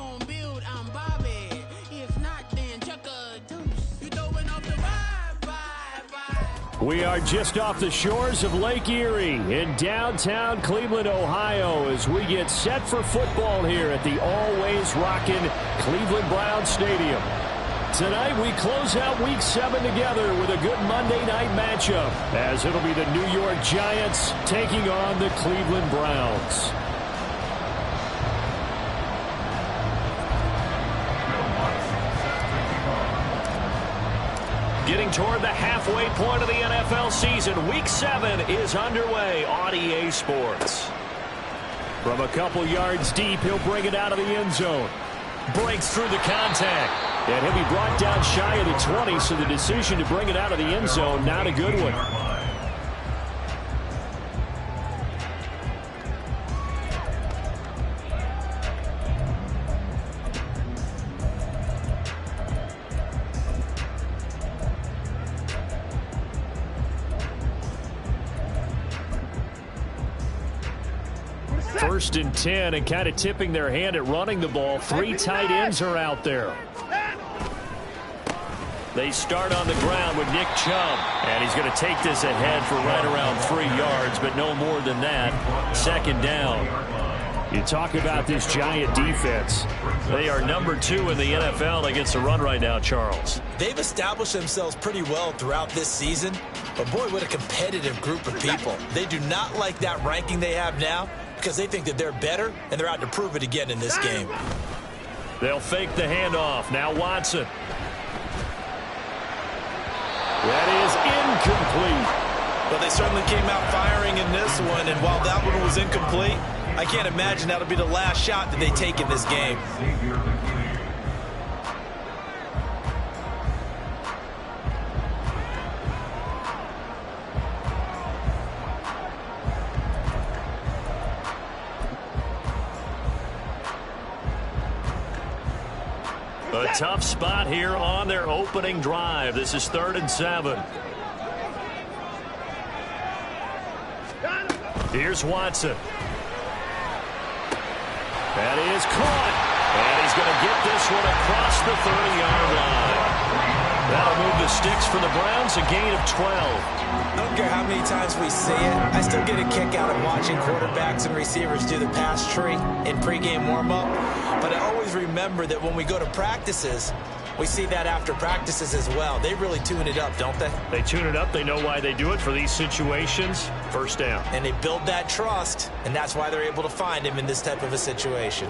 gon' build, I'm Bobby. If not, then chuck a deuce. You throwing off the vibe. We are just off the shores of Lake Erie in downtown Cleveland, Ohio, as we get set for football here at the always rockin' Cleveland Browns Stadium. Tonight, we close out Week 7 together with a good Monday night matchup, as it'll be the New York Giants taking on the Cleveland Browns. Getting toward the halfway point of the NFL season, Week 7 is underway on EA Sports. From a couple yards deep, he'll bring it out of the end zone. Breaks through the contact. And he'll be brought down shy of the 20, so the decision to bring it out of the end zone, not a good one. First and 10, and kind of tipping their hand at running the ball. 3 tight ends are out there. They start on the ground with Nick Chubb, and he's going to take this ahead for right around 3 yards, but no more than that. Second down. You talk about this Giant defense. They are number 2 in the NFL against the run right now, Charles. They've established themselves pretty well throughout this season, but boy, what a competitive group of people. They do not like that ranking they have now because they think that they're better, and they're out to prove it again in this game. They'll fake the handoff. Now Watson. That is incomplete. But they certainly came out firing in this one, and while that one was incomplete, I can't imagine that'll be the last shot that they take in this game. A tough spot here on their opening drive. This is 3rd and 7. Here's Watson. That is caught. And he's going to get this one across the 30-yard line. That'll move the sticks for the Browns, a gain of 12. I don't care how many times we see it. I still get a kick out of watching quarterbacks and receivers do the pass tree in pregame warm-up. But I always remember that when we go to practices, we see that after practices as well. They really tune it up, don't they? They tune it up. They know why they do it for these situations. First down. And they build that trust, and that's why they're able to find him in this type of a situation.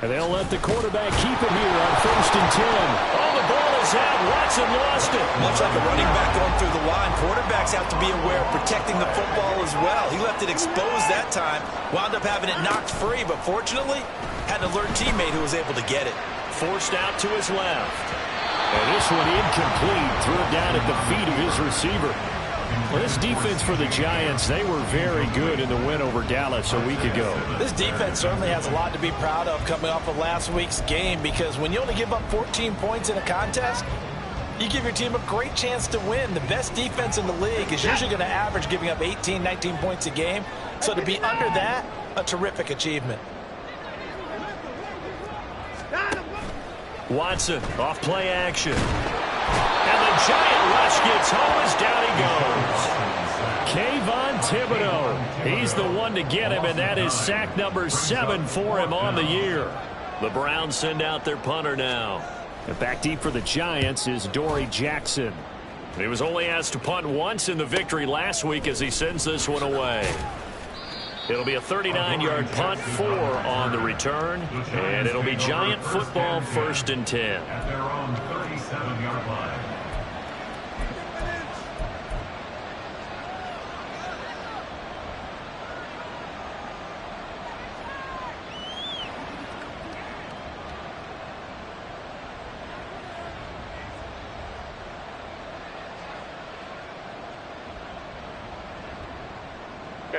And they'll let the quarterback keep it here on 1st and 10. Oh, the ball is out. Watson lost it. Much like a running back going through the line, quarterbacks have to be aware of protecting the football as well. He left it exposed that time, wound up having it knocked free, but fortunately, had an alert teammate who was able to get it. Forced out to his left. And this one incomplete. Threw it down at the feet of his receiver. Well, this defense for the Giants, they were very good in the win over Dallas a week ago. This defense certainly has a lot to be proud of coming off of last week's game, because when you only give up 14 points in a contest, you give your team a great chance to win. The best defense in the league is usually going to average giving up 18, 19 points a game. So to be under that, a terrific achievement. Watson off play action. And the Giant rush gets home as down he goes. Kayvon Thibodeau. He's the one to get him, and that is sack number 7 for him on the year. The Browns send out their punter now. And back deep for the Giants is Dory Jackson. He was only asked to punt once in the victory last week as he sends this one away. It'll be a 39-yard punt, 4 on the return, and it'll be Giant football 1st and 10. At their own 37-yard line.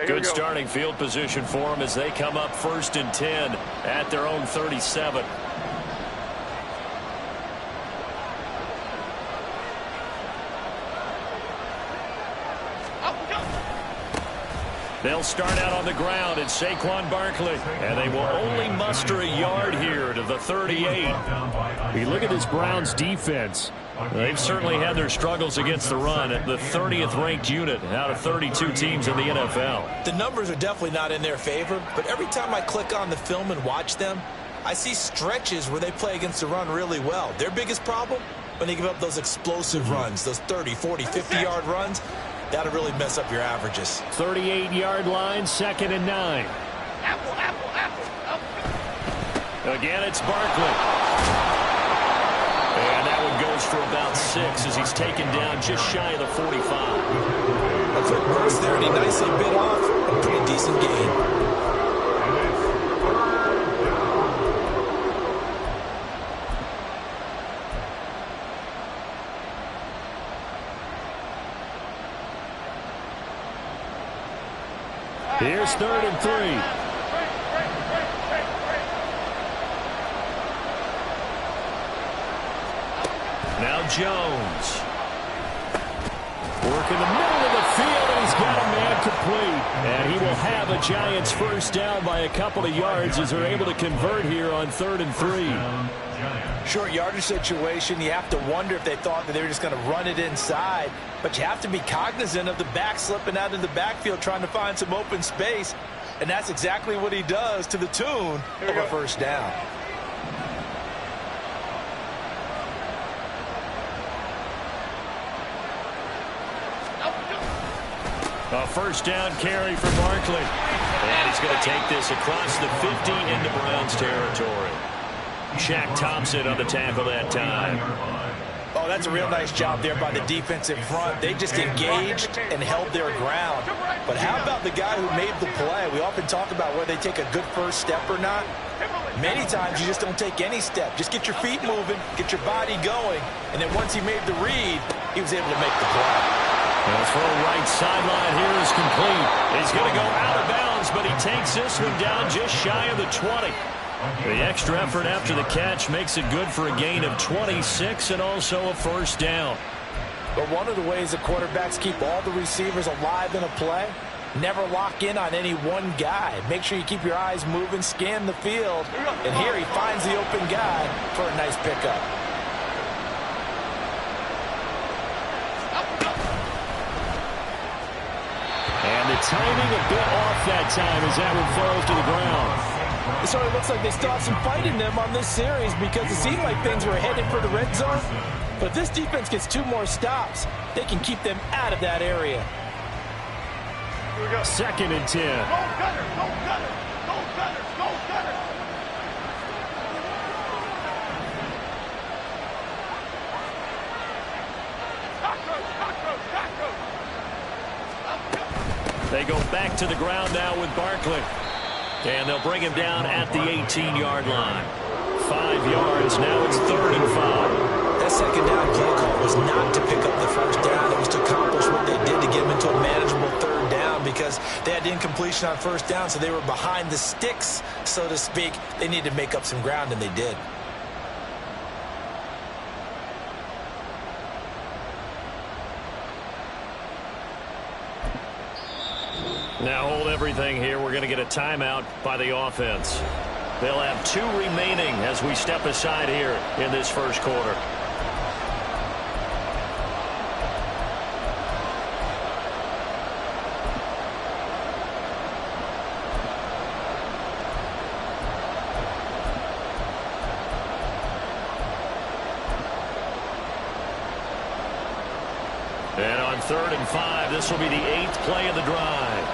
Good starting field position for them as they come up 1st and 10 at their own 37. They'll start out on the ground at Saquon Barkley, and they will only muster a yard here to the 38. You look at this Browns defense. They've certainly had their struggles against the run at the 30th ranked unit out of 32 teams in the NFL. The numbers are definitely not in their favor, but every time I click on the film and watch them, I see stretches where they play against the run really well. Their biggest problem, when they give up those explosive runs, those 30, 40, 50-yard runs, that'll really mess up your averages. 38-yard line, 2nd and 9. Again, it's Barkley. And that one goes for about 6 as he's taken down just shy of the 45. A quick burst there, and he nicely bit off a pretty decent gain. Here's 3rd and 3. Now Jones. Work in the middle of the field, and he's got a man complete. And he will have a Giants first down by a couple of yards as they're able to convert here on 3rd and 3. Short yardage situation, you have to wonder if they thought that they were just going to run it inside. But you have to be cognizant of the back slipping out of the backfield trying to find some open space. And that's exactly what he does to the tune of a first down. A first down carry for Barkley. And he's going to take this across the 50 into Browns territory. Shaq Thompson on the tackle that time. Oh, that's a real nice job there by the defensive front. They just engaged and held their ground. But how about the guy who made the play? We often talk about whether they take a good first step or not. Many times you just don't take any step. Just get your feet moving, get your body going, and then once he made the read, he was able to make the play. The throw right sideline here is complete. He's going to go out of bounds, but he takes this one down just shy of the 20. The extra effort after the catch makes it good for a gain of 26 and also a first down. But one of the ways that quarterbacks keep all the receivers alive in a play, never lock in on any one guy. Make sure you keep your eyes moving, scan the field, and here he finds the open guy for a nice pickup. And the timing a bit off that time as that one falls to the ground. It sort of looks like they still have some fight in them on this series because it seemed like things were headed for the red zone. But if this defense gets 2 more stops, they can keep them out of that area. 2nd and 10. Go Gunners! Go Gunners! Go Gunners! Go Gunners! They go back to the ground now with Barkley. And they'll bring him down at the 18-yard line. 5 yards. Now it's 3rd and 5. That second down play call was not to pick up the first down. It was to accomplish what they did to get them into a manageable 3rd down because they had incompletion on first down, so they were behind the sticks, so to speak. They needed to make up some ground, and they did. Now hold everything here. We're going to get a timeout by the offense. They'll have 2 remaining as we step aside here in this first quarter. And on 3rd and 5, this will be the 8th play of the drive.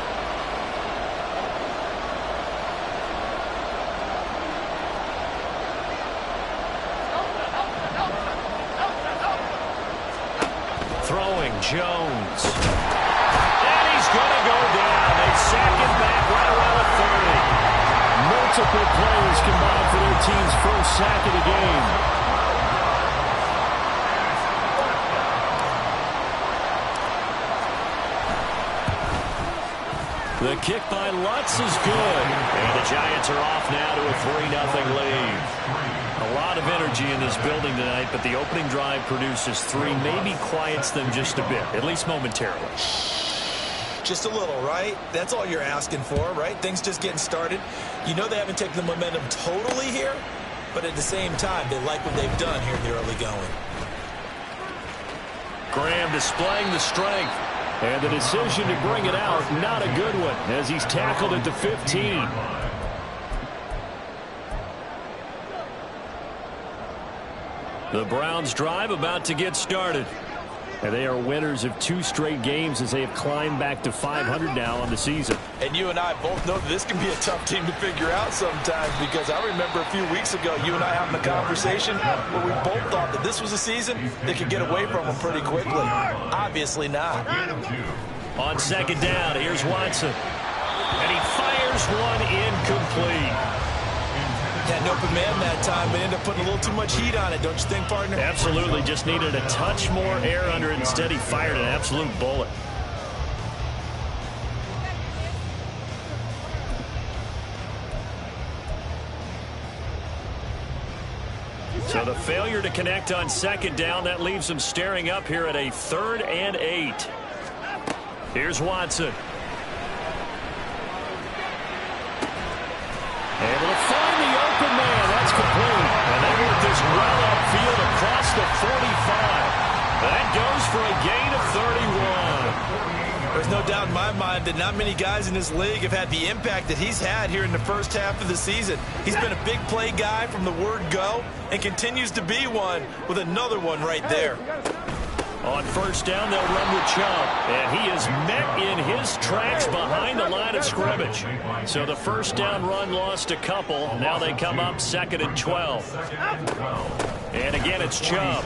Throwing Jones. And he's going to go down. They sack him back right around the 30. Multiple players combined for their team's first sack of the game. The kick by Lutz is good. And the Giants are off now to a 3-0 lead. A lot of energy in this building tonight, but the opening drive produces 3, maybe quiets them just a bit, at least momentarily. Just a little, right? That's all you're asking for, right? Things just getting started. You know they haven't taken the momentum totally here, but at the same time, they like what they've done here in the early going. Graham displaying the strength. And the decision to bring it out, not a good one, as he's tackled at the 15. The Browns drive about to get started. And they are winners of 2 straight games as they have climbed back to 500 now on the season. And you and I both know that this can be a tough team to figure out sometimes, because I remember a few weeks ago you and I having a conversation where we both thought that this was a season they could get away from them pretty quickly. Obviously not. On second down, here's Watson. And he fires one incomplete. Had an open man that time, but ended up putting a little too much heat on it, don't you think, partner? Absolutely. Just needed a touch more air under it. Instead, he fired an absolute bullet. So the failure to connect on second down, that leaves him staring up here at a 3rd and 8. Here's Watson. Able to find the open man. That's complete. And they work this well upfield across the 45. That goes for a gain of 31. There's no doubt in my mind that not many guys in this league have had the impact that he's had here in the first half of the season. He's been a big play guy from the word go and continues to be one with another one right there. On first down, they'll run with Chubb. And he is met in his tracks behind the line of scrimmage. So the first down run lost a couple. Now they come up 2nd and 12. And again, it's Chubb.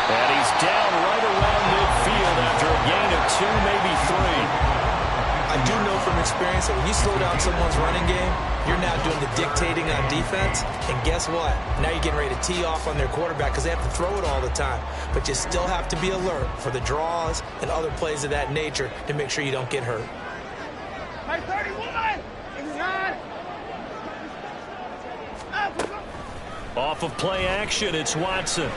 And he's down right around midfield after a gain of 2, maybe 3. I do know from experience that when you slow down someone's running game, you're now doing the dictating on defense. And guess what? Now you're getting ready to tee off on their quarterback because they have to throw it all the time. But you still have to be alert for the draws and other plays of that nature to make sure you don't get hurt. Hey, 31! Inside! Off of play action, it's Watson.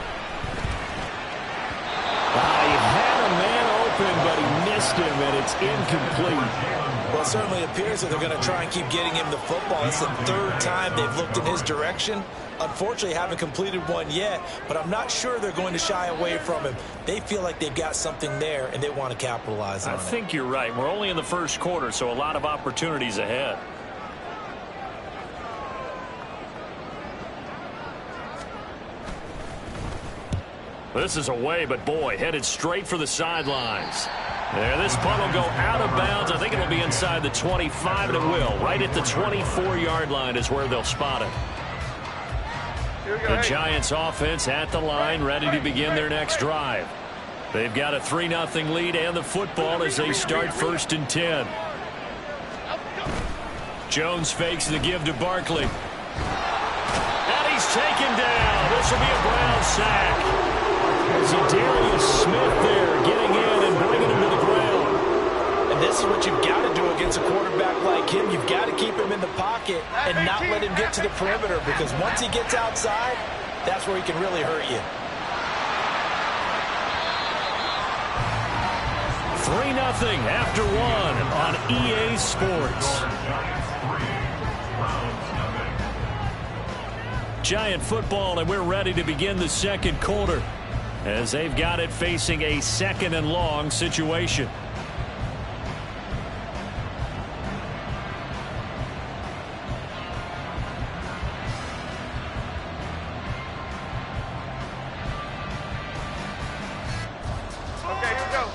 He had a man open, but he missed him, and it's incomplete. Well, it certainly appears that they're going to try and keep getting him the football. It's the 3rd time they've looked in his direction. Unfortunately, haven't completed one yet, but I'm not sure they're going to shy away from him. They feel like they've got something there, and they want to capitalize on it. I think you're right. We're only in the first quarter, so a lot of opportunities ahead. This is away, but boy, headed straight for the sidelines. There, this punt will go out of bounds. I think it'll be inside the 25, and it will. Right at the 24-yard line is where they'll spot it. The Giants offense at the line, ready to begin their next drive. They've got a 3-0 lead and the football as they start 1st and 10. Jones fakes the give to Barkley. And he's taken down. This will be a Brown sack. Darius Smith there getting in and bringing him to the ground. And this is what you've got to do against a quarterback like him. You've got to keep him in the pocket and not let him get to the perimeter, because once he gets outside, that's where he can really hurt you. 3-0 after 1 on EA Sports. Giant football, and we're ready to begin the second quarter as they've got it facing a 2nd and long situation. Okay, here we go.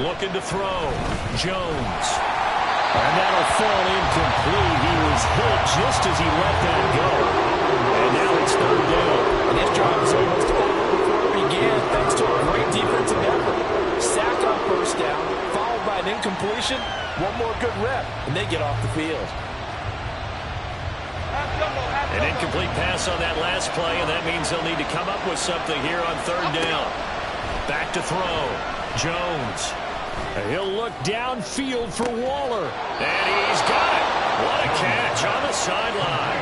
Looking to throw. Jones. And that'll fall incomplete. He was hit just as he let that go. And now it's 3rd down. And his drive was almost over before it began, thanks to a great defensive effort. Sack on 1st down, followed by an incompletion. One more good rep, and they get off the field. An incomplete pass on that last play, and that means they'll need to come up with something here on 3rd down. Back to throw. Jones. He'll look downfield for Waller. And he's got it. What a catch on the sideline.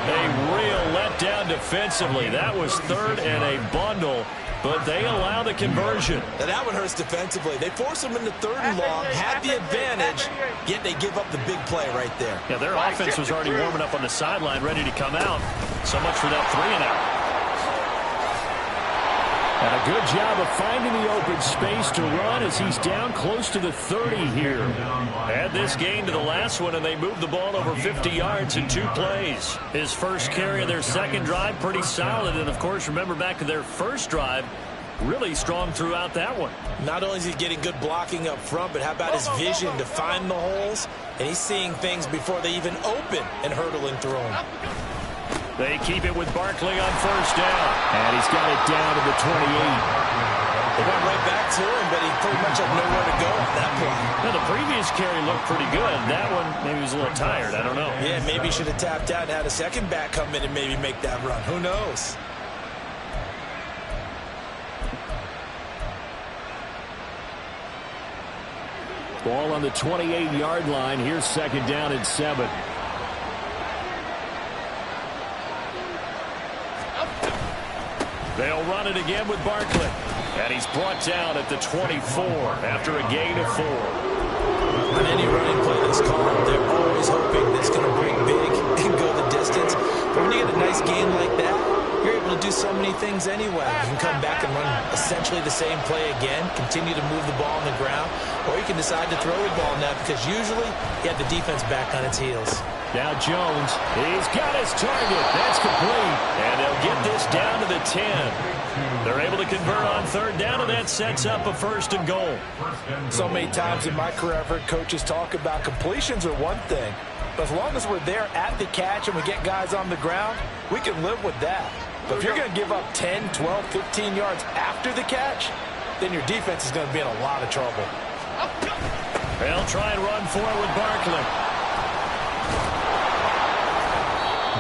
A real letdown defensively. That was third and a bundle, but they allow the conversion. Now that one hurts defensively. They force them into third and long, had the advantage, yet they give up the big play right there. Yeah, their offense was already warming up on the sideline, ready to come out. So much for that 3-and-out. And a good job of finding the open space to run as he's down close to the 30 here. Add this gain to the last one, and they moved the ball over 50 yards in 2 plays. His first carry of their second drive, pretty solid. And, of course, remember back to their first drive, really strong throughout that one. Not only is he getting good blocking up front, but how about his vision to find the holes? And he's seeing things before they even open and hurtling through them. They keep it with Barkley on first down. And he's got it down to the 28. They went right back to him, but he pretty much had nowhere to go on that play. Now, the previous carry looked pretty good. That one, maybe he was a little tired. I don't know. Yeah, maybe he should have tapped out and had a second back come in and maybe make that run. Who knows? Ball on the 28-yard line. Here's second down and 7. They'll run it again with Barkley. And he's brought down at the 24 after a gain of 4. On any running play that's called, they're always hoping that it's going to break big and go the distance. But when you get a nice gain like that, you're able to do so many things anyway. You can come back and run essentially the same play again, continue to move the ball on the ground, or you can decide to throw the ball now because usually you have the defense back on its heels. Now Jones, he's got his target. That's complete. And they'll get this down to the 10. They're able to convert on third down, and that sets up a 1st and goal. So many times in my career, I've heard coaches talk about completions are one thing. But as long as we're there at the catch and we get guys on the ground, we can live with that. But if you're going to give up 10, 12, 15 yards after the catch, then your defense is going to be in a lot of trouble. They'll try and run for it with Barkley.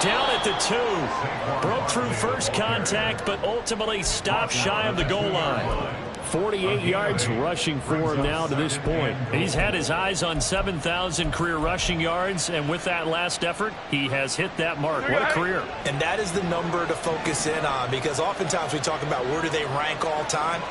Down at the 2. Broke through first contact, but ultimately stopped shy of the goal line. 48 yards rushing for him now to this point. He's had his eyes on 7,000 career rushing yards, and with that last effort, he has hit that mark. What a career. And that is the number to focus in on, because oftentimes we talk about where do they rank all time.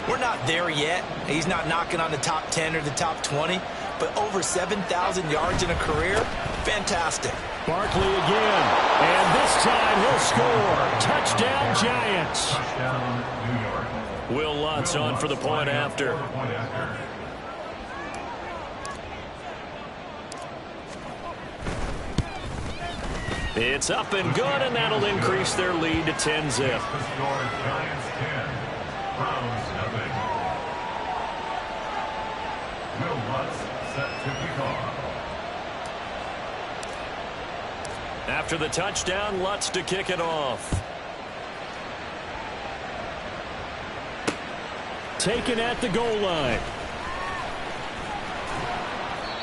We're not there yet. He's not knocking on the top 10 or the top 20, but over 7,000 yards in a career, fantastic. Barkley again, and this time he'll score. Touchdown, Giants. Touchdown, New York. Will Lutz on for the point after. It's up and good, and that'll increase their lead to 10-zip. The score, Giants 10, Browns nothing. Will Lutz set to kick off. After the touchdown, Lutz to kick it off. Taken at the goal line.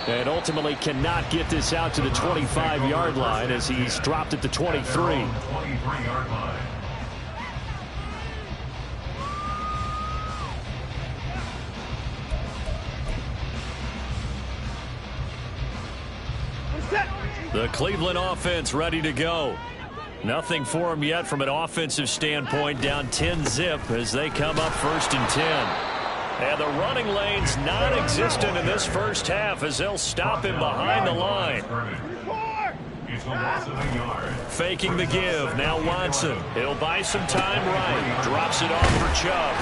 And ultimately cannot get this out to the 25-yard line as he's dropped at the 23. 23-yard line. The Cleveland offense ready to go. Nothing for them yet from an offensive standpoint, down 10-zip as they come up 1st and 10. And the running lane's non-existent in this first half as they'll stop him behind the line. It's a loss of a yard. Faking the give. Now Watson. He'll buy some time right. Drops it off for Chubb.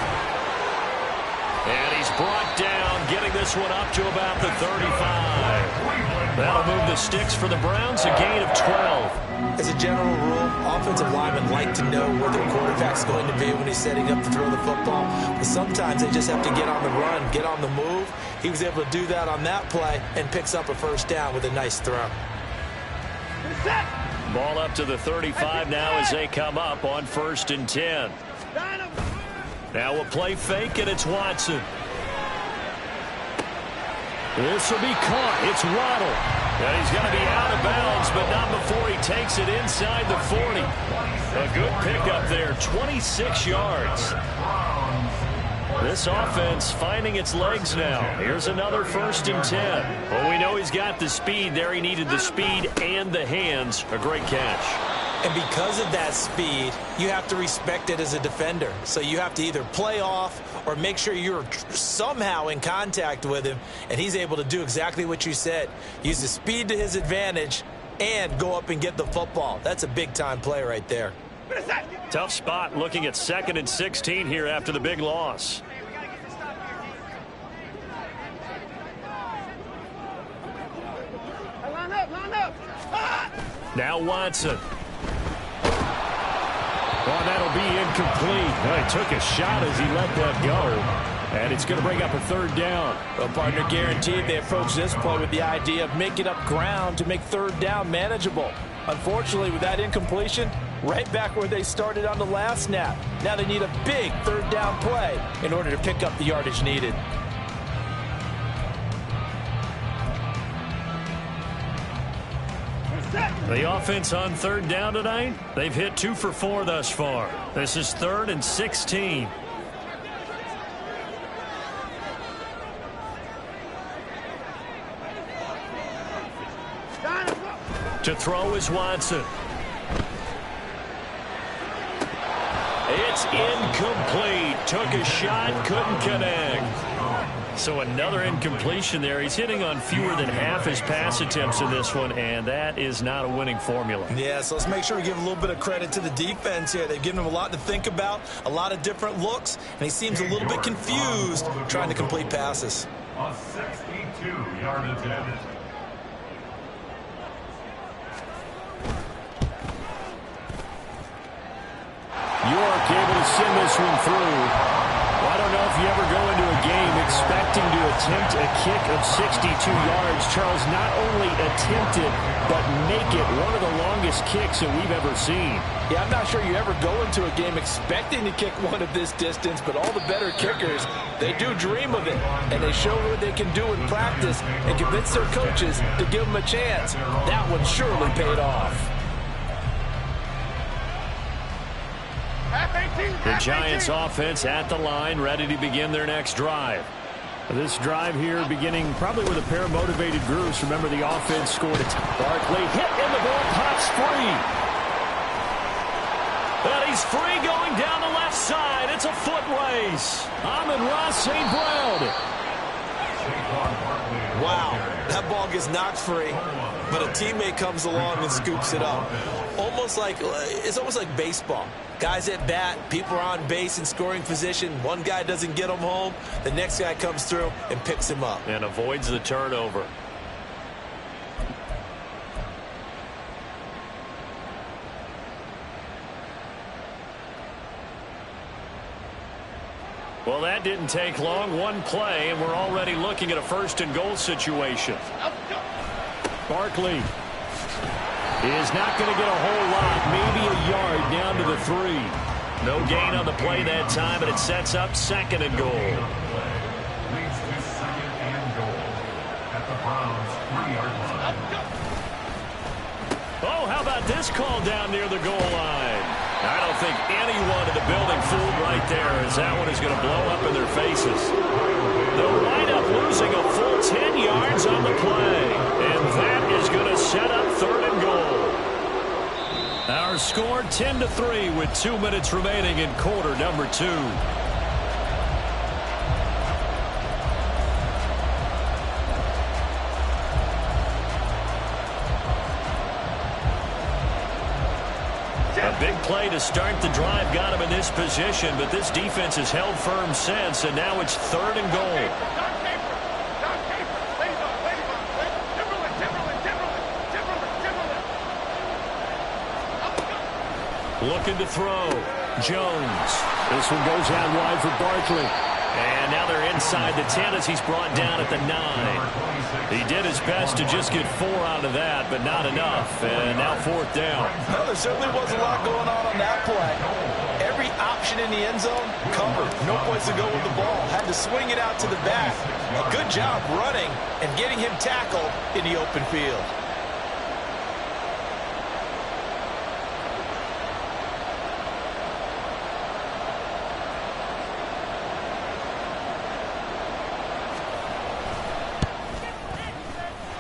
And he's brought down, getting this one up to about the 35. That'll move the sticks for the Browns, a gain of 12. As a general rule, offensive linemen like to know where their quarterback's going to be when he's setting up to throw the football. But sometimes they just have to get on the run, get on the move. He was able to do that on that play and picks up a 1st down with a nice throw. Ball up to the 35 now as they come up on 1st and 10. Now a play fake, and it's Watson. This will be caught. It's Waddle. And he's going to be out of bounds, but not before he takes it inside the 40. A good pickup there, 26 yards. This offense finding its legs now. Here's another 1st and 10. Well, we know he's got the speed there. He needed the speed and the hands. A great catch. And because of that speed, you have to respect it as a defender. So you have to either play off or make sure you're somehow in contact with him. And he's able to do exactly what you said. Use the speed to his advantage and go up and get the football. That's a big-time play right there. Tough spot looking at 2nd and 16 here after the big loss. Line up. Now Watson. Well, that'll be incomplete. Well, he took a shot as he let that go. And it's going to bring up a 3rd down. Well, partner, guaranteed they approach this play with the idea of making up ground to make 3rd down manageable. Unfortunately, with that incompletion, right back where they started on the last snap. Now they need a big 3rd down play in order to pick up the yardage needed. The offense on 3rd down tonight, they've hit 2 for 4 thus far. This is 3rd and 16. To throw is Watson. It's incomplete. Took a shot, couldn't connect. So another incompletion there. He's hitting on fewer than half his pass attempts in this one, and that is not a winning formula. Yeah, so let's make sure we give a little bit of credit to the defense here. They've given him a lot to think about, a lot of different looks, and he seems a little bit confused trying to complete passes. A 62-yard attempt. York able to send this one through. Well, I don't know if you ever go into a game expecting to attempt a kick of 62 yards. Charles, not only attempt it, but make it one of the longest kicks that we've ever seen. Yeah, I'm not sure you ever go into a game expecting to kick one of this distance, but all the better kickers, they do dream of it, and they show what they can do in practice and convince their coaches to give them a chance. That one surely paid off. The Giants offense at the line, ready to begin their next drive. This drive here beginning probably with a pair of motivated groups. Remember, the offense scored a Barkley hit and the ball pops free. And he's free going down the left side. It's a foot race. Amon-Ra St. Brown. Wow, that ball gets knocked free, but a teammate comes along and scoops it up. It's almost like baseball. Guys at bat, people are on base in scoring position. One guy doesn't get him home. The next guy comes through and picks him up. And avoids the turnover. Well, that didn't take long. One play, and we're already looking at a 1st and goal situation. Barkley is not going to get a whole lot, maybe a yard down to the 3. No gain on the play that time, and it sets up 2nd and goal. Leads to 2nd and goal at the Browns' 3-yard line. Oh, how about this call down near the goal line? I don't think anyone in the building fooled right there, as that one is going to blow up in their faces. They'll wind up losing a full 10 yards on the play, and that is going to set up 3rd and goal. Our score 10-3 with 2 minutes remaining in quarter number 2. A big play to start the drive got him in this position, but this defense has held firm since, and now it's 3rd and goal. Looking to throw. Jones. This one goes out wide for Barkley. And now they're inside the 10 as he's brought down at the 9. He did his best to just get 4 out of that, but not enough. And now 4th down. Well, there certainly was a lot going on that play. Every option in the end zone covered. No place to go with the ball. Had to swing it out to the back. A good job running and getting him tackled in the open field.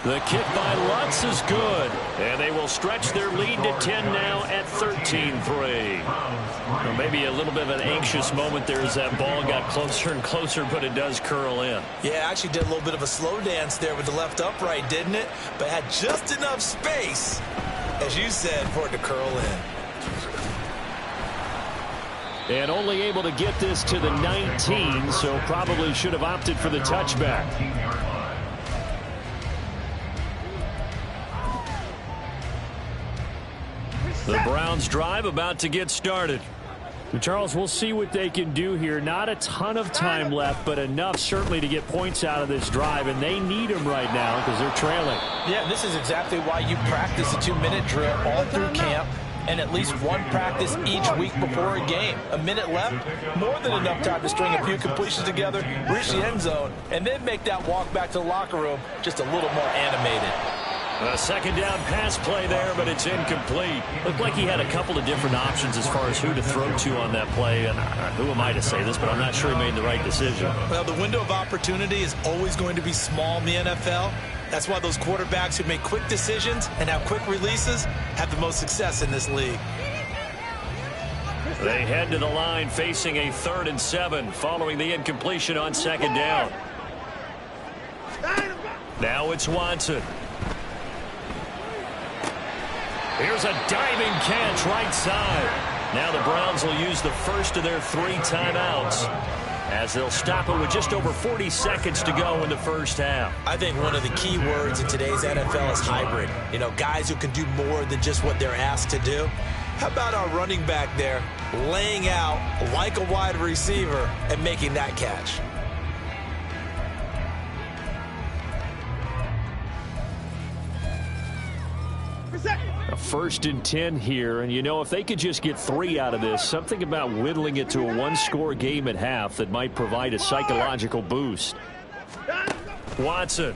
The kick by Lutz is good. And they will stretch their lead to 10 now at 13-3. Well, maybe a little bit of an anxious moment there as that ball got closer and closer, but it does curl in. Yeah, actually did a little bit of a slow dance there with the left upright, didn't it? But had just enough space, as you said, for it to curl in. And only able to get this to the 19, so probably should have opted for the touchback. The Browns drive about to get started. Charles, we'll see what they can do here. Not a ton of time left, but enough certainly to get points out of this drive, and they need them right now because they're trailing. Yeah, this is exactly why you practice a 2-minute drill all through camp and at least one practice each week before a game. A minute left, more than enough time to string a few completions together, reach the end zone, and then make that walk back to the locker room just a little more animated. A second down pass play there, but it's incomplete. Looked like he had a couple of different options as far as who to throw to on that play. And who am I to say this, but I'm not sure he made the right decision. Well, the window of opportunity is always going to be small in the NFL. That's why those quarterbacks who make quick decisions and have quick releases have the most success in this league. They head to the line facing a 3rd and 7 following the incompletion on second down. Now it's Watson. Here's a diving catch right side. Now the Browns will use the first of their 3 timeouts as they'll stop it with just over 40 seconds to go in the first half. I think one of the key words in today's NFL is hybrid. You know, guys who can do more than just what they're asked to do. How about our running back there laying out like a wide receiver and making that catch? A 1st and 10 here, and you know, if they could just get 3 out of this, something about whittling it to a 1-score game at half that might provide a psychological boost. Watson.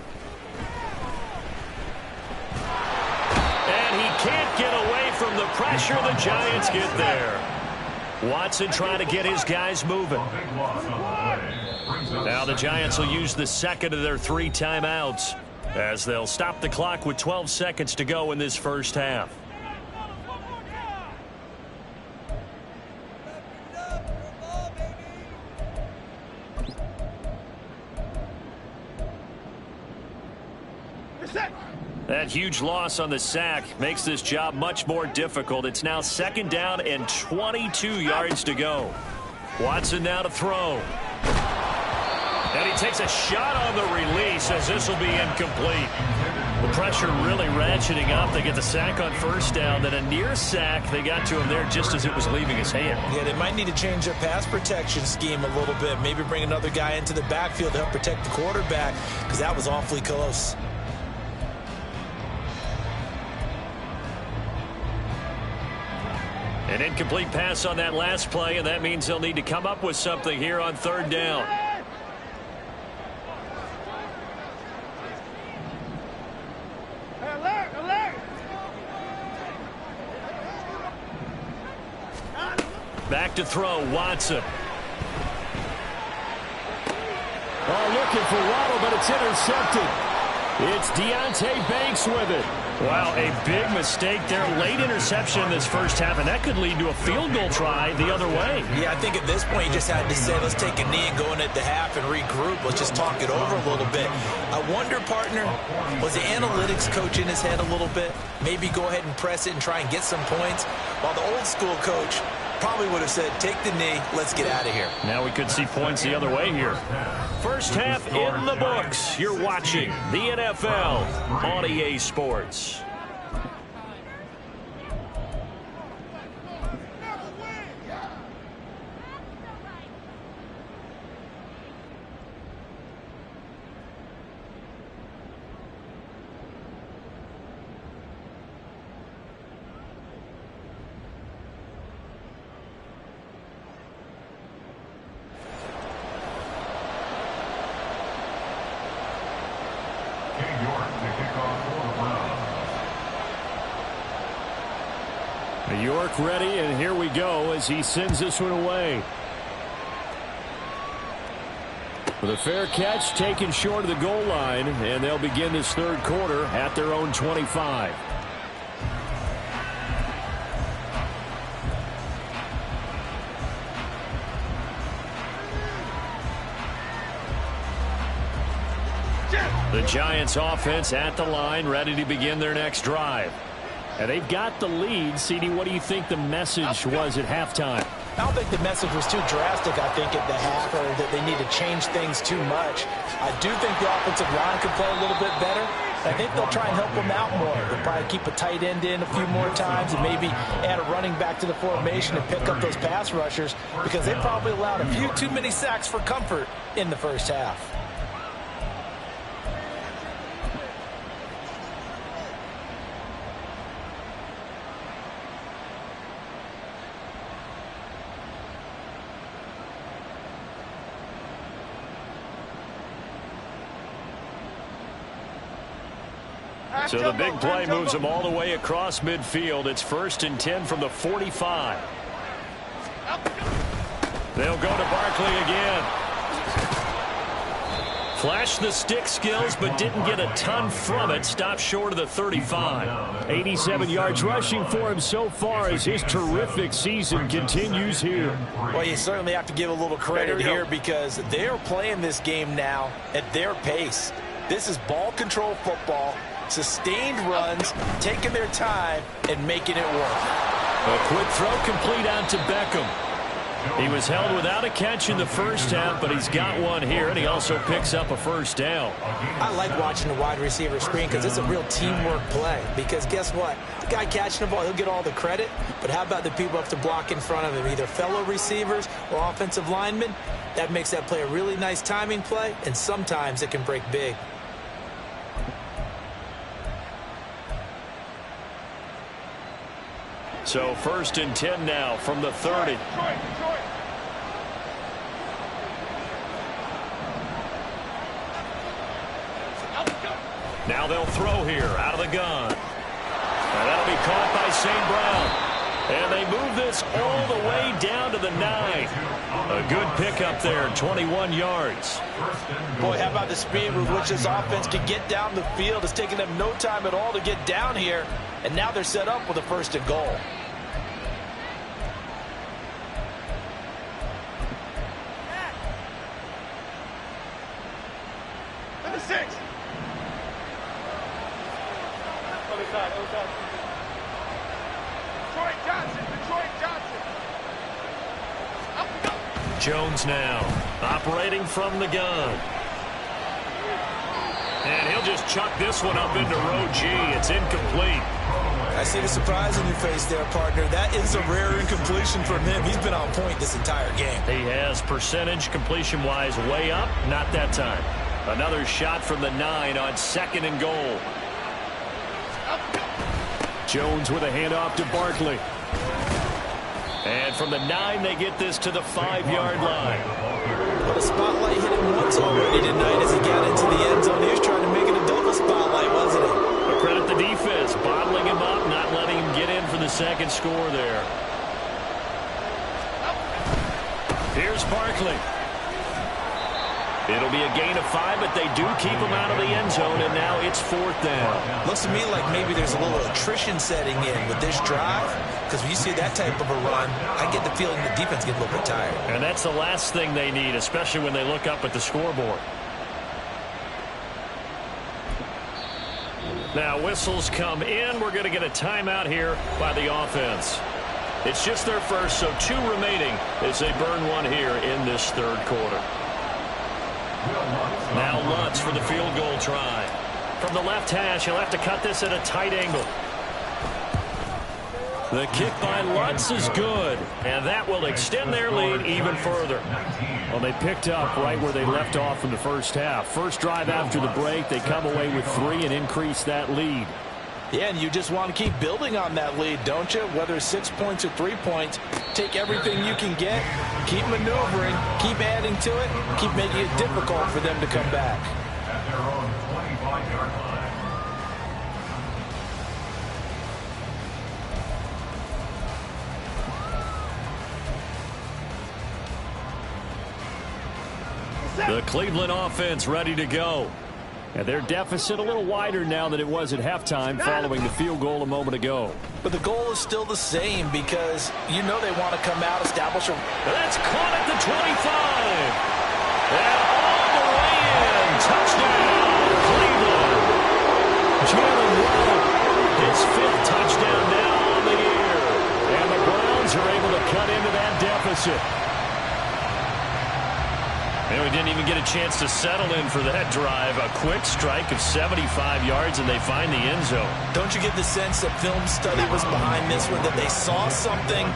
And he can't get away from the pressure. The Giants get there. Watson trying to get his guys moving. Now the Giants will use the second of their 3 timeouts as they'll stop the clock with 12 seconds to go in this first half. That huge loss on the sack makes this job much more difficult. It's now 2nd down and 22 yards to go. Watson now to throw. And he takes a shot on the release as this will be incomplete. The pressure really ratcheting up. They get the sack on 1st down, then a near sack. They got to him there just as it was leaving his hand. Yeah, they might need to change their pass protection scheme a little bit. Maybe bring another guy into the backfield to help protect the quarterback because that was awfully close. An incomplete pass on that last play, and that means they'll need to come up with something here on 3rd down. Back to throw, Watson. Oh, looking for Waddle, but it's intercepted. It's Deonte Banks with it. Wow, a big mistake there. Late interception in this first half, and that could lead to a field goal try the other way. Yeah, I think at this point you just had to say, let's take a knee and go in at the half and regroup. Let's just talk it over a little bit. I wonder, partner, was the analytics coach in his head a little bit? Maybe go ahead and press it and try and get some points, while the old school coach probably would have said, take the knee, let's get out of here. Now we could see points the other way here. First half in the books. You're watching the NFL on EA Sports. York ready, and here we go as he sends this one away. With a fair catch taken short of the goal line, and they'll begin this third quarter at their own 25. The Giants offense at the line, ready to begin their next drive. And they've got the lead. CD, what do you think the message was at halftime? I don't think the message was too drastic, I think, at the half, or that they need to change things too much. I do think the offensive line could play a little bit better. I think they'll try and help them out more. They'll probably keep a tight end in a few more times and maybe add a running back to the formation and pick up those pass rushers, because they probably allowed a few too many sacks for comfort in the first half. So the big play moves them all the way across midfield. It's 1st and 10 from the 45. They'll go to Barkley again. Flashed the stick skills, but didn't get a ton from it. Stopped short of the 35. 87 yards rushing for him so far as his terrific season continues here. Well, you certainly have to give a little credit here, because they're playing this game now at their pace. This is ball control football. Sustained runs, taking their time, and making it work. A quick throw complete out to Beckham. He was held without a catch in the first half, but he's got one here, and he also picks up a first down. I like watching the wide receiver screen because it's a real teamwork play. Because guess what? The guy catching the ball, he'll get all the credit, but how about the people who have to block in front of him, either fellow receivers or offensive linemen? That makes that play a really nice timing play, and sometimes it can break big. So 1st and 10 now from the 30. Now they'll throw here out of the gun. And that'll be caught by St. Brown. And they move this all the way down to the 9. A good pickup there, 21 yards. Boy, how about the speed with which this offense can get down the field? It's taking them no time at all to get down here. And now they're set up with a 1st and goal. Number 6. Detroit Johnson. Jones now operating from the gun. And he'll just chuck this one up into row G. It's incomplete. I see the surprise in your face there, partner. That is a rare incompletion from him. He's been on point this entire game. He has percentage completion-wise way up. Not that time. Another shot from the 9 on 2nd and goal. Jones with a handoff to Barkley. And from the 9, they get this to the 5-yard line. Well, the spotlight hit him once already tonight as he got into the end zone. He was trying to make it a double spotlight, wasn't he? But credit the defense, bottling him up, not letting him get in for the second score there. Here's Barkley. It'll be a gain of 5, but they do keep him out of the end zone, and now it's 4th down. Looks to me like maybe there's a little attrition setting in with this drive, because when you see that type of a run, I get the feeling the defense gets a little bit tired. And that's the last thing they need, especially when they look up at the scoreboard. Now whistles come in. We're going to get a timeout here by the offense. It's just their first, so 2 remaining as they burn one here in this third quarter. Now Lutz for the field goal try. From the left hash, he'll have to cut this at a tight angle. The kick by Lutz is good, and that will extend their lead even further. Well, they picked up right where they left off in the first half. First drive after the break, they come away with 3 and increase that lead. Yeah, and you just want to keep building on that lead, don't you? Whether it's 6 points or 3 points, take everything you can get, keep maneuvering, keep adding to it, keep making it difficult for them to come back. At their own 25-yard line. The Cleveland offense ready to go. And their deficit a little wider now than it was at halftime following the field goal a moment ago. But the goal is still the same because you know they want to come out, establish a... That's caught at the 25. And all the way in. Touchdown, Cleveland. Jalen Waddle, his 5th touchdown now on the year. And the Browns are able to cut into that deficit. And we didn't even get a chance to settle in for that drive. A quick strike of 75 yards, and they find the end zone. Don't you get the sense that film study was behind this one, that they saw something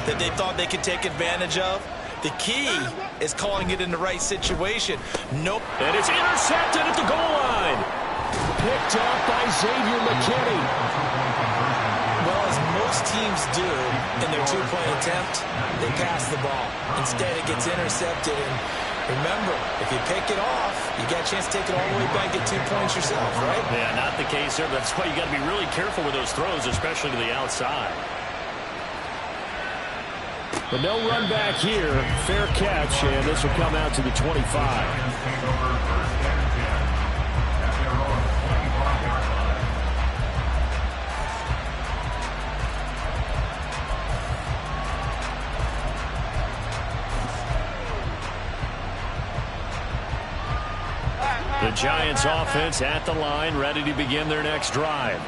that they thought they could take advantage of? The key is calling it in the right situation. Nope. And it's intercepted at the goal line. Picked up by Xavier McKinney. Well, as most teams do in their two-point attempt, they pass the ball. Instead, it gets intercepted. And remember, if you pick it off, you got a chance to take it all the way back, get 2 points yourself, right? Yeah, not the case there. That's why you got to be really careful with those throws, especially to the outside. But no run back here. Fair catch, and this will come out to the 25. The Giants offense at the line, ready to begin their next drive.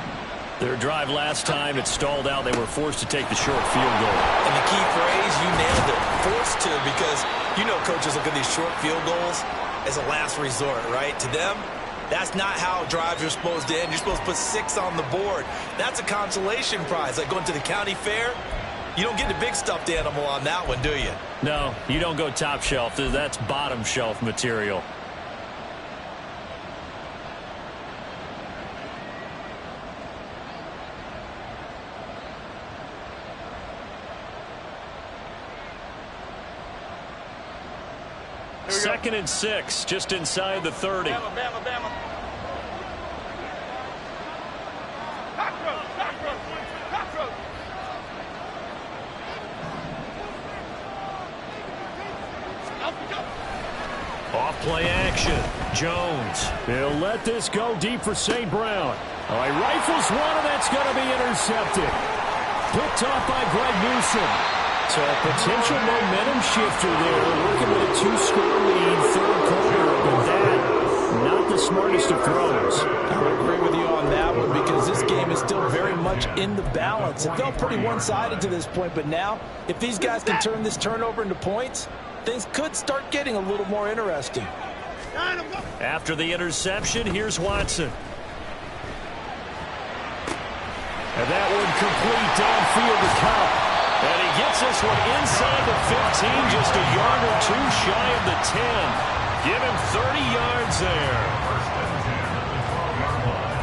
Their drive last time, it stalled out. They were forced to take the short field goal. And the key phrase, you nailed it, forced to, because you know coaches look at these short field goals as a last resort, right? To them, that's not how drives are supposed to end. You're supposed to put 6 on the board. That's a consolation prize. Like going to the county fair, you don't get the big stuffed animal on that one, do you? No, you don't go top shelf. That's bottom shelf material. Second and 6, just inside the 30. Bama, Bama, Bama. Cockroach. Off play action. Jones. He'll let this go deep for St. Brown. All right, rifles one, and that's going to be intercepted. Picked off by Greg Newsom. So a potential momentum shifter there, working with a 2-score lead, third quarter, but that, not the smartest of throws. I would agree with you on that one because this game is still very much in the balance. It felt pretty one-sided to this point, but now, if these guys can turn this turnover into points, things could start getting a little more interesting. After the interception, here's Watson. And that one complete downfield to Cup. And he gets this one inside the 15, just a yard or 2 shy of the 10. Give him 30 yards there. First and 10 at the 12-yard line.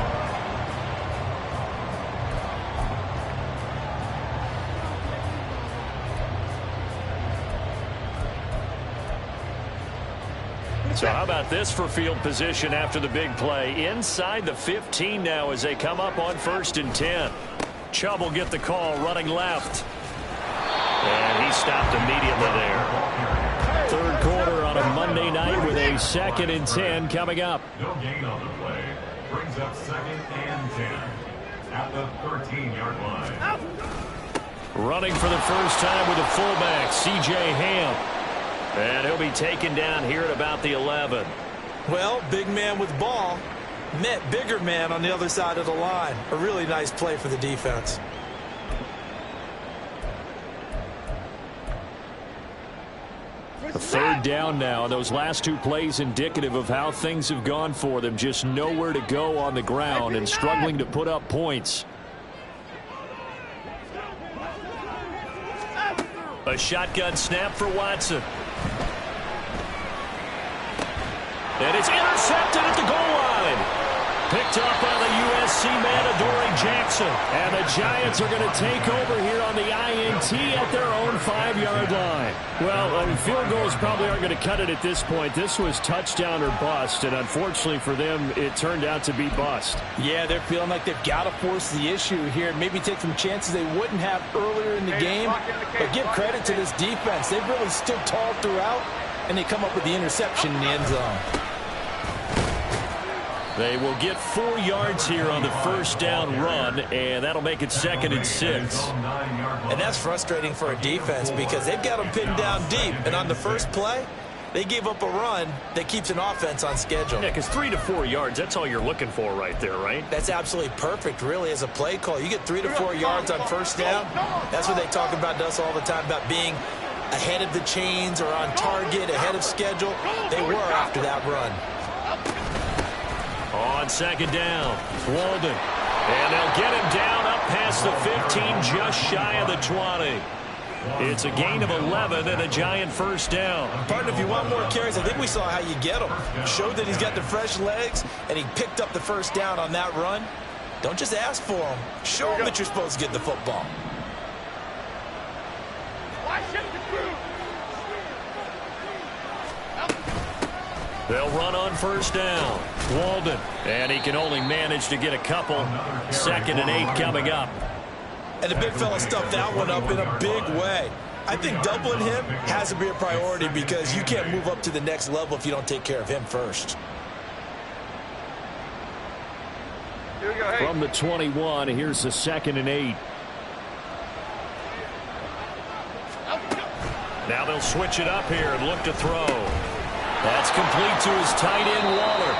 So how about this for field position after the big play? Inside the 15 now as they come up on 1st and 10. Chubb will get the call running left. And he stopped immediately there. Third quarter on a Monday night with a 2nd and 10 coming up. No gain on the play. Brings up 2nd and 10 at the 13-yard line. Running for the first time with a fullback, C.J. Ham. And he'll be taken down here at about the 11. Well, big man with ball met bigger man on the other side of the line. A really nice play for the defense. A third down now, and those last 2 plays indicative of how things have gone for them. Just nowhere to go on the ground and struggling to put up points. A shotgun snap for Watson. And it's intercepted at the goal line. Picked up by the USC man, Adoree Jackson. And the Giants are going to take over here on the INT at their own 5-yard line. Well, field goals probably aren't going to cut it at this point. This was touchdown or bust, and unfortunately for them, it turned out to be bust. Yeah, they're feeling like they've got to force the issue here. Maybe take some chances they wouldn't have earlier in the game. But give credit to this defense. They've really stood tall throughout and they come up with the interception in the end zone. They will get 4 yards here on the first down run, and that'll make it 2nd and 6. And that's frustrating for a defense because they've got them pinned down deep. And on the first play, they gave up a run that keeps an offense on schedule. Yeah, because 3 to 4 yards, that's all you're looking for right there, right? That's absolutely perfect, really, as a play call. You get 3 to 4 yards on first down. That's what they talk about to us all the time, about being ahead of the chains or on target, ahead of schedule. They were after that run. On 2nd down, Walden. And they'll get him down up past the 15, just shy of the 20. It's a gain of 11 and a Giant first down. Partner, if you want more carries, I think we saw how you get them. Showed that he's got the fresh legs, and he picked up the first down on that run. Don't just ask for them. Show them that you're supposed to get the football. They'll run on first down. Walden. And he can only manage to get a couple. 2nd and 8 coming up. And the big fella stuffed that one up in a big way. I think doubling him has to be a priority because you can't move up to the next level if you don't take care of him first. From the 21, here's the 2nd and 8. Now they'll switch it up here and look to throw. That's complete to his tight end, Waller.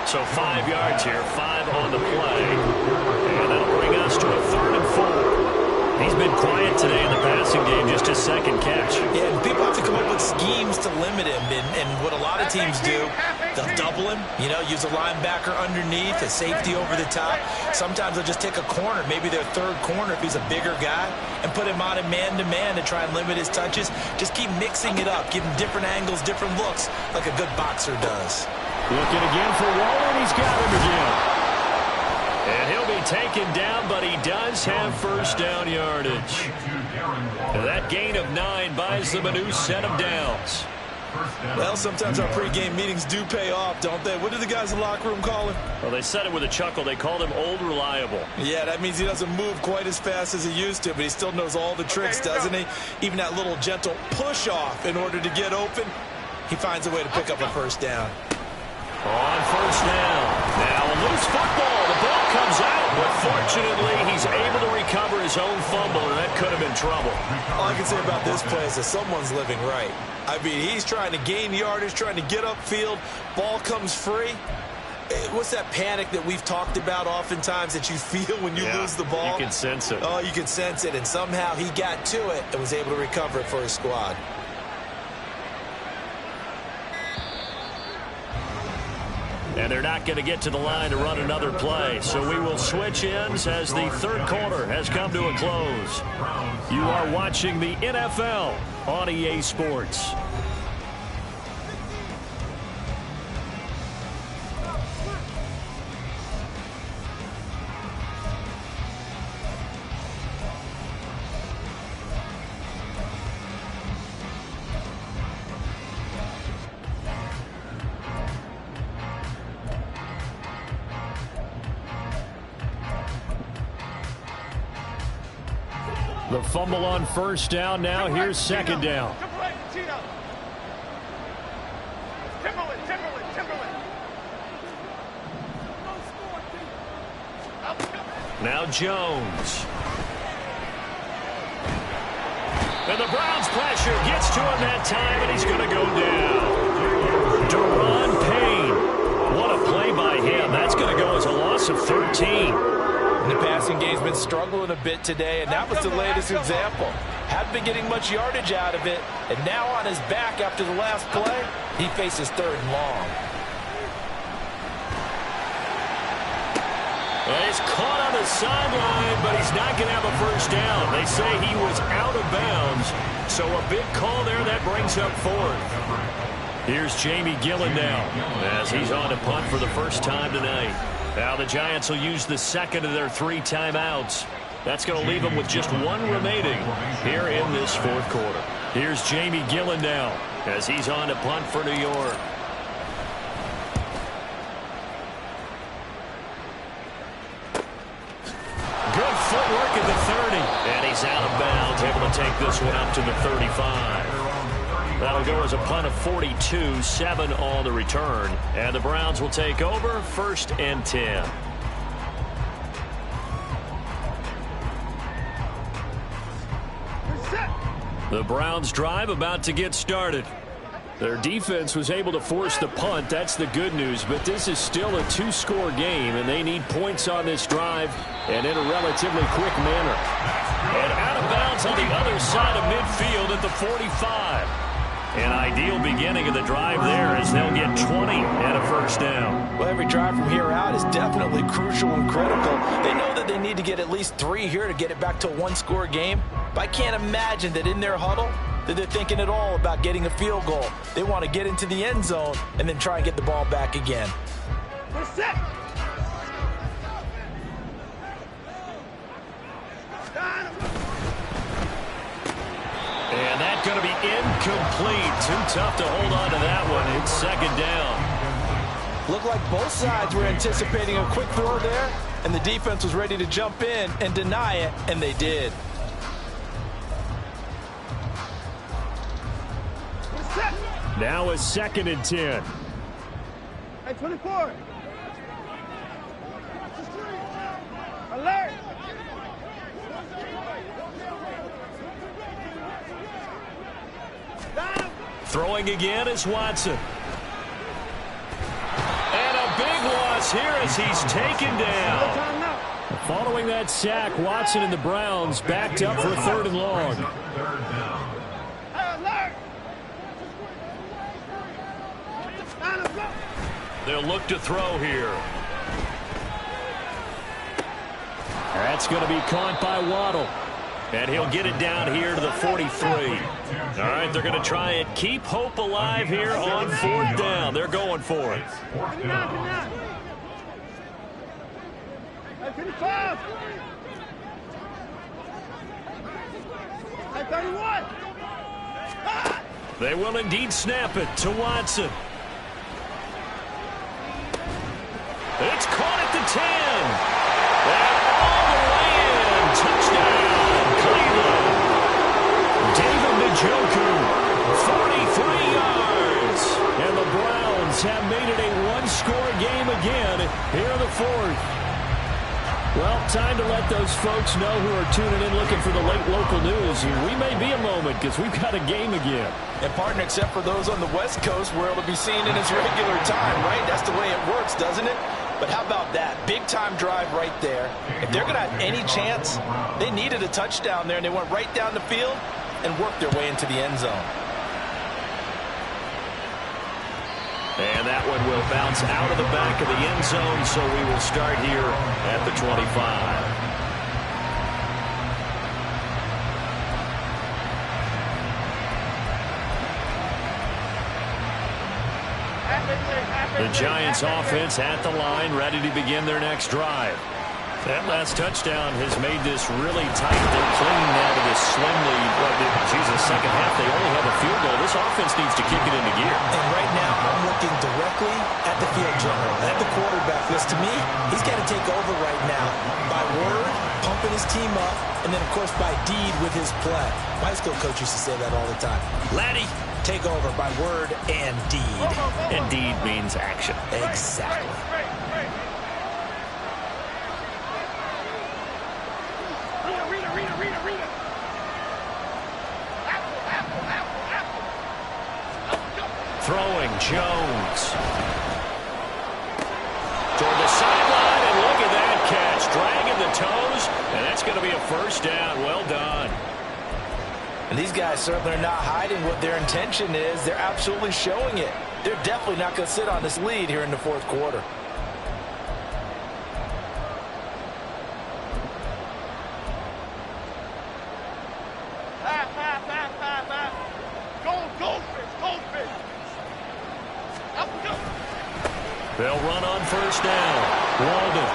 So 5 yards here, 5 on the play. And that'll bring us to a 3rd and 4. He's been quiet today in the passing game, just his 2nd catch. Yeah, and people have to come up with schemes to limit him. And what a lot of teams do, they'll double him, use a linebacker underneath, a safety over the top. Sometimes they'll just take a corner, maybe their 3rd corner if he's a bigger guy, and put him on a man-to-man to try and limit his touches. Just keep mixing it up, give him different angles, different looks, like a good boxer does. Looking again for Waller, and he's got him again. And he'll be taken down, but he does have first down yardage. And that gain of 9 buys them a new set of downs. Well, sometimes our pregame meetings do pay off, don't they? What do the guys in the locker room call him? Well, they said it with a chuckle. They called him Old Reliable. Yeah, that means he doesn't move quite as fast as he used to, but he still knows all the tricks, doesn't he? Even that little gentle push-off in order to get open, he finds a way to pick up a first down. On first down. Now a loose football. The ball comes out, but fortunately he's able to recover his own fumble, and that could have been trouble. All I can say about this play is that someone's living right. I mean, he's trying to gain yardage, trying to get upfield. Ball comes free. What's that panic that we've talked about oftentimes that you feel when you lose the ball? You can sense it. Oh, you can sense it, and somehow he got to it and was able to recover it for his squad. And they're not going to get to the line to run another play. So we will switch ends as the 3rd quarter has come to a close. You are watching the NFL on EA Sports. The fumble on first down. Now here's 2nd down. Now Jones. And the Browns pressure gets to him that time, and he's going to go down. Deron Payne. What a play by him. That's going to go as a loss of 13. And the passing game's been struggling a bit today, and that was the latest example. Hadn't been getting much yardage out of it, and now on his back after the last play, he faces 3rd and long. Well, he's caught on the sideline, but he's not going to have a first down. They say he was out of bounds, so a big call there that brings up 4th. Here's Jamie Gillen now as he's on to punt for the first time tonight. Now the Giants will use the 2nd of their 3 timeouts. That's going to leave them with just 1 remaining here in this 4th quarter. Here's Jamie Gillen now as he's on to punt for New York. Good footwork at the 30. And he's out of bounds, able to take this one up to the 35. That'll go as a punt of 42, 7 on the return. And the Browns will take over 1st and 10. The Browns drive about to get started. Their defense was able to force the punt. That's the good news. But this is still a 2-score game, and they need points on this drive and in a relatively quick manner. And out of bounds on the other side of midfield at the 45. An ideal beginning of the drive there as they'll get 20 and a 1st down. Well, every drive from here out is definitely crucial and critical. They know that they need to get at least 3 here to get it back to a 1-score game. But I can't imagine that in their huddle that they're thinking at all about getting a field goal. They want to get into the end zone and then try and get the ball back again. We're set. And that's going to be incomplete. Too tough to hold on to that one. It's 2nd down. Looked like both sides were anticipating a quick throw there, and the defense was ready to jump in and deny it, and they did. Now a 2nd and 10. Hey, 24. Alert. Throwing again is Watson. And a big loss here as he's taken down. Following that sack, Watson and the Browns backed up for 3rd and long. They'll look to throw here. That's going to be caught by Waddle. And he'll get it down here to the 43. All right, they're going to try and keep hope alive here on 4th down. They're going for it. 55. 31. They will indeed snap it to Watson. It's caught at the 10. And all the way in. Touchdown, Cleveland. David Njoku, 43 yards. And the Browns have made it a 1-score game again here in the 4th. Well, time to let those folks know who are tuning in looking for the late local news. We may be a moment because we've got a game again. And, partner, except for those on the West Coast where it'll be seen in its regular time, right? That's the way it works, doesn't it? But how about that? Big-time drive right there. If they're going to have any chance, they needed a touchdown there, and they went right down the field and worked their way into the end zone. And that one will bounce out of the back of the end zone, so we will start here at the 25. The Giants offense at the line, ready to begin their next drive. That last touchdown has made this really tight. They're clinging now to this slim lead. Second half, they only have a field goal. This offense needs to kick it into gear. And right now, I'm looking directly at the field general, at the quarterback. Because to me, he's got to take over right now by word, pumping his team up, and then, of course, by deed with his play. My high school coach used to say that all the time. Laddie, take over by word and deed. And deed means action. Exactly. Throwing Jones. Toward the sideline, and look at that catch. Dragging the toes, and that's going to be a 1st down. Well done. And these guys certainly are not hiding what their intention is. They're absolutely showing it. They're definitely not going to sit on this lead here in the 4th quarter. They'll run on 1st down. Walden.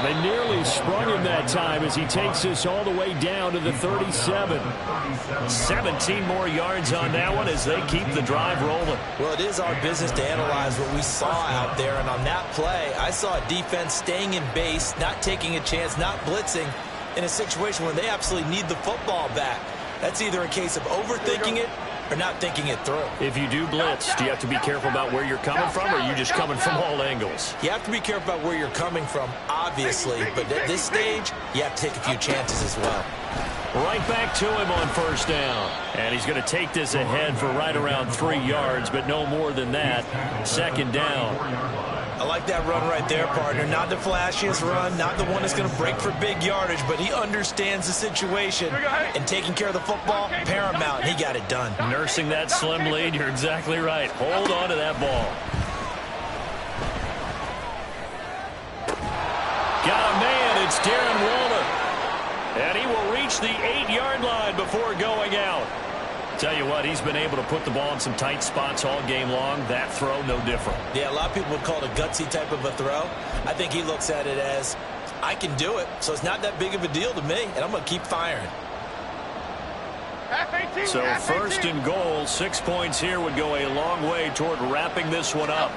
They nearly sprung him that time as he takes this all the way down to the 37. 17 more yards on that one as they keep the drive rolling. Well, it is our business to analyze what we saw out there. And on that play, I saw a defense staying in base, not taking a chance, not blitzing in a situation where they absolutely need the football back. That's either a case of overthinking it or not thinking it through. If you do blitz, do you have to be careful about where you're coming from, or are you just coming from all angles? You have to be careful about where you're coming from, obviously, but at this stage, you have to take a few chances as well. Right back to him on first down. And he's going to take this ahead for right around 3 yards, but no more than that. Second down. I like that run right there, partner. Not the flashiest run, not the one that's going to break for big yardage, but he understands the situation, and taking care of the football, paramount. He got it done. Nursing that slim lead, you're exactly right. Hold on to that ball. Got a man, it's Darren Waller. And he will reach the 8-yard line before going out. Tell you what, he's been able to put the ball in some tight spots all game long. That throw, no different. Yeah, a lot of people would call it a gutsy type of a throw. I think he looks at it as, I can do it, so it's not that big of a deal to me, and I'm going to keep firing. So first and goal, 6 points here would go a long way toward wrapping this one up.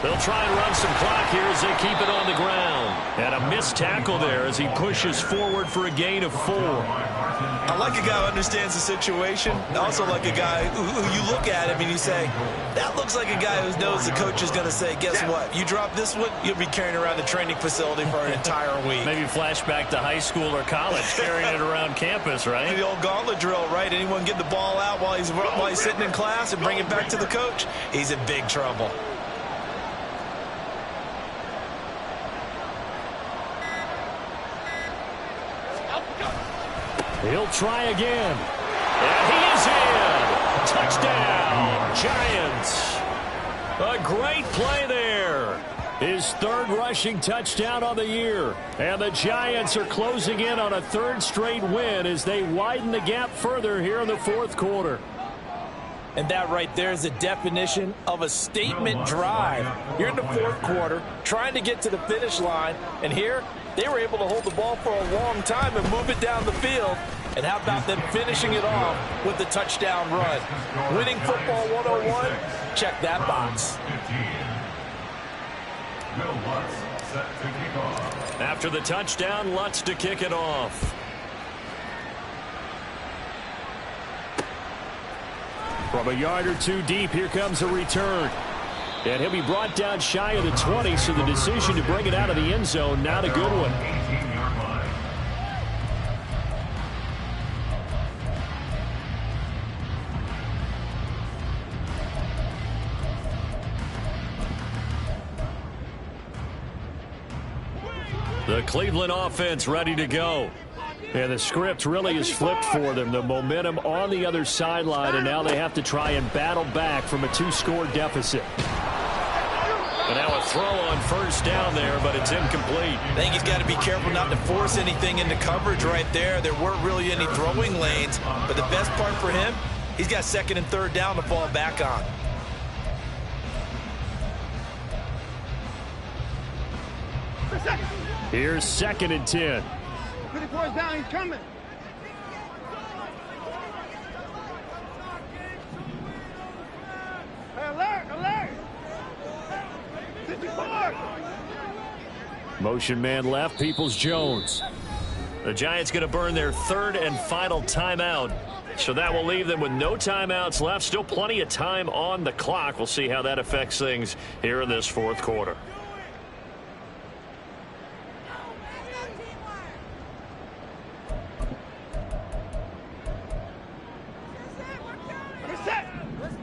They'll try and run some clock here as they keep it on the ground. And a missed tackle there as he pushes forward for a gain of 4. I like a guy who understands the situation. I also like a guy who you look at him and you say, that looks like a guy who knows the coach is going to say, guess what? You drop this one, you'll be carrying around the training facility for an entire week. Maybe flashback to high school or college, carrying it around campus, right? The old gauntlet drill, right? Anyone get the ball out while he's sitting in class and bring it back to the coach? He's in big trouble. He'll try again. And he is in. Touchdown, Giants. A great play there. His 3rd rushing touchdown on the year. And the Giants are closing in on a 3rd straight win as they widen the gap further here in the 4th quarter. And that right there is the definition of a statement drive. You're in the 4th quarter, trying to get to the finish line, and here they were able to hold the ball for a long time and move it down the field. And how about them finishing it off with the touchdown run? Winning football 101, check that box. After the touchdown, Lutz to kick it off. From a yard or 2 deep, here comes a return. And he'll be brought down shy of the 20, so the decision to bring it out of the end zone, not a good one. The Cleveland offense ready to go. And the script really is flipped for them. The momentum on the other sideline, and now they have to try and battle back from a 2-score deficit. And now a throw on first down there, but it's incomplete. I think he's got to be careful not to force anything into coverage right there. There weren't really any throwing lanes, but the best part for him, he's got 2nd and 3rd down to fall back on. Here's 2nd and 10. 54 is down, he's coming. Hey, alert, alert! 54! Motion man left, Peoples-Jones. The Giants going to burn their 3rd and final timeout. So that will leave them with no timeouts left. Still plenty of time on the clock. We'll see how that affects things here in this 4th quarter.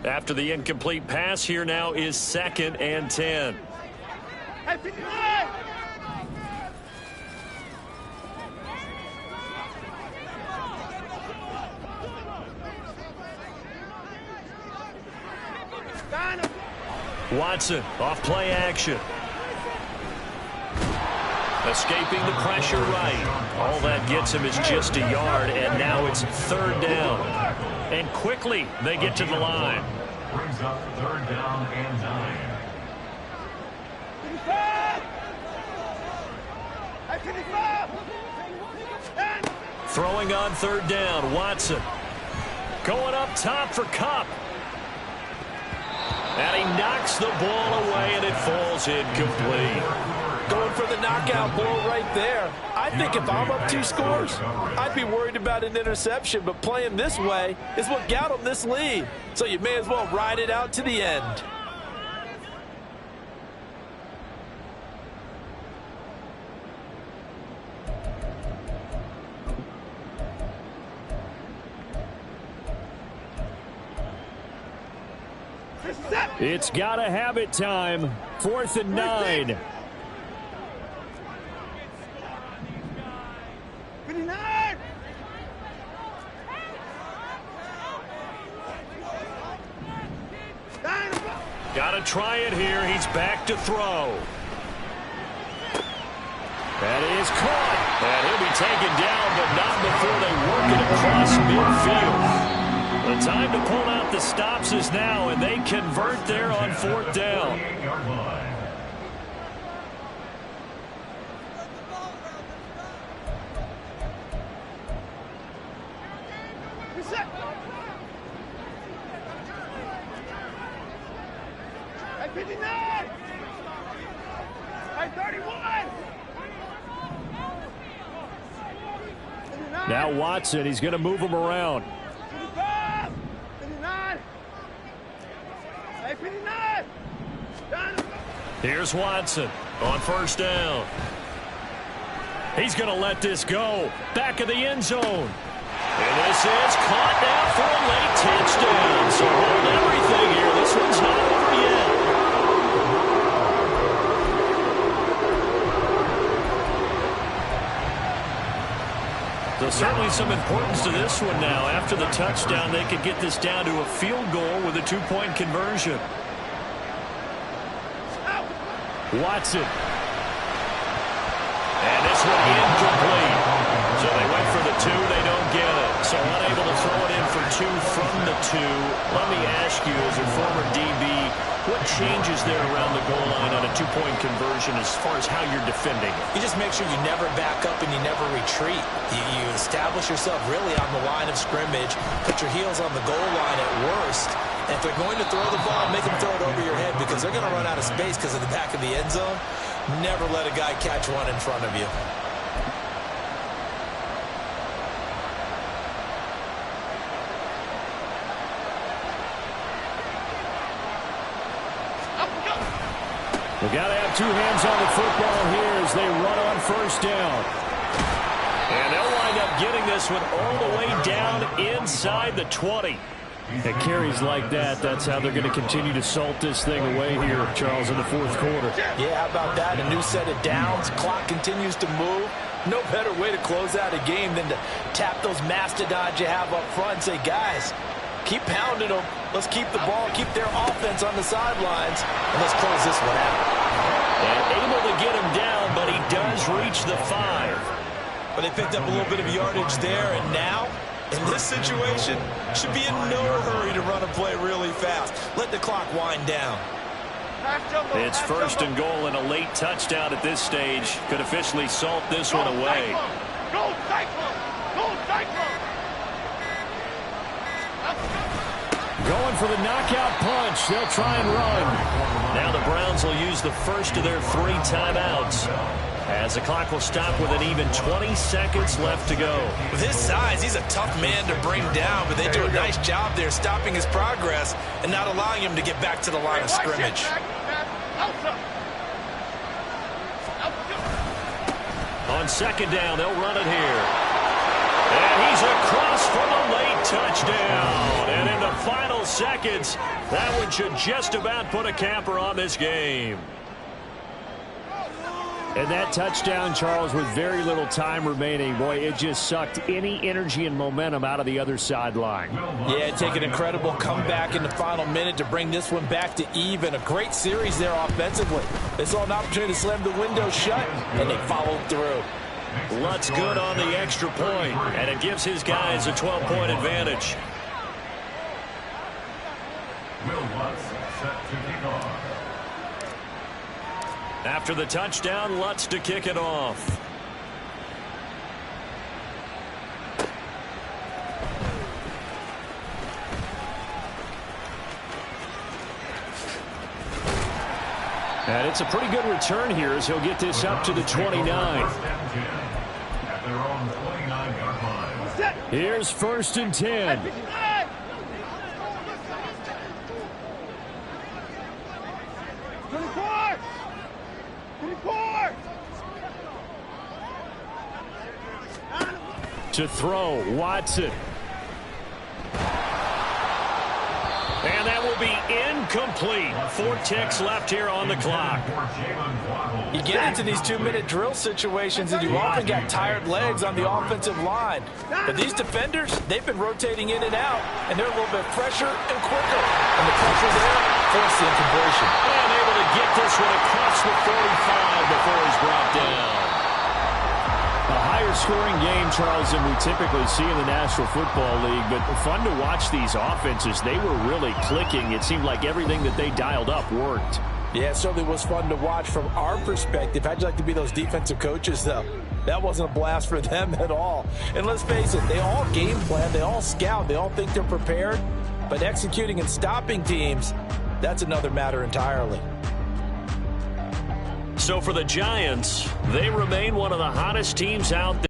After the incomplete pass, here now is 2nd and 10. Hey, 59! Watson off play action. Escaping the pressure right. All that gets him is just a yard, and now it's 3rd down. And quickly they get to the line. Brings up 3rd down and 9. Throwing on 3rd down, Watson. Going up top for Kupp. And he knocks the ball away, and it falls incomplete. Going for the knockout blow right there. I think if I'm up 2 scores, I'd be worried about an interception, but playing this way is what got him this lead. So you may as well ride it out to the end. It's gotta have it time. 4th and 9. Gotta try it here. He's back to throw. That is caught. And he'll be taken down, but not before they work it across midfield. The time to pull out the stops is now, and they convert there on 4th down. Now Watson, he's going to move him around. Here's Watson on 1st down. He's going to let this go. Back of the end zone. And this is caught now for a late touchdown. So hold everything here. This one's not over yet. So certainly some importance to this one now. After the touchdown, they could get this down to a field goal with a 2-point conversion. Watson. And this one incomplete. So they went for the 2. They don't get it. So unable to throw it in for 2 from the 2. Let me ask you, as a former DB, what changes there around the goal line on a 2-point conversion as far as how you're defending? You just make sure you never back up and you never retreat. You establish yourself really on the line of scrimmage, put your heels on the goal line at worst. And if they're going to throw the ball, make them throw it over your head because they're going to run out of space because of the back of the end zone. Never let a guy catch one in front of you. They got to have 2 hands on the football here as they run on 1st down. And they'll wind up getting this one all the way down inside the 20. At carries like that, that's how they're going to continue to salt this thing away here, Charles, in the 4th quarter. Yeah, how about that? A new set of downs. Clock continues to move. No better way to close out a game than to tap those mastodons you have up front and say, guys, keep pounding them. Let's keep the ball, keep their offense on the sidelines, and let's close this one out. And able to get him down, but he does reach the 5. But they picked up a little bit of yardage there, and now, in this situation, should be in no hurry to run a play really fast. Let the clock wind down. It's 1st and goal, and a late touchdown at this stage could officially salt this one away. Go Cyclone! Go Cyclone! Going for the knockout punch. They'll try and run. Now the Browns will use the first of their 3 timeouts, as the clock will stop with an even 20 seconds left to go. With his size, he's a tough man to bring down, but they do a nice job there stopping his progress and not allowing him to get back to the line of scrimmage. On 2nd down, they'll run it here. And he's across for the late touchdown. And in the final seconds, that one should just about put a capper on this game. And that touchdown, Charles, with very little time remaining, boy, it just sucked any energy and momentum out of the other sideline. Yeah, take an incredible comeback in the final minute to bring this one back to even. A great series there offensively. They saw an opportunity to slam the window shut, and they followed through. Lutz good on the extra point, and it gives his guys a 12-point advantage. Will Lutz set to kick off. After the touchdown, Lutz to kick it off. And it's a pretty good return here as he'll get this up to the 29. At their own 29-yard line. Here's 1st and 10. 24! To throw, Watson. And that will be incomplete. 4 ticks left here on the clock. You get into these 2-minute drill situations, and you often got tired legs on the offensive line. But these defenders, they've been rotating in and out, and they're a little bit fresher and quicker. And the pressure there forced the incompletion. And able to get this one across the 45 before he's brought down. A higher scoring game, Charles, than we typically see in the National Football League, but fun to watch these offenses. They were really clicking. It seemed like everything that they dialed up worked. Yeah, it certainly was fun to watch from our perspective. How'd you like to be those defensive coaches, though? That wasn't a blast for them at all. And let's face it, they all game plan, they all scout, they all think they're prepared, but executing and stopping teams, that's another matter entirely. So for the Giants, they remain one of the hottest teams out there.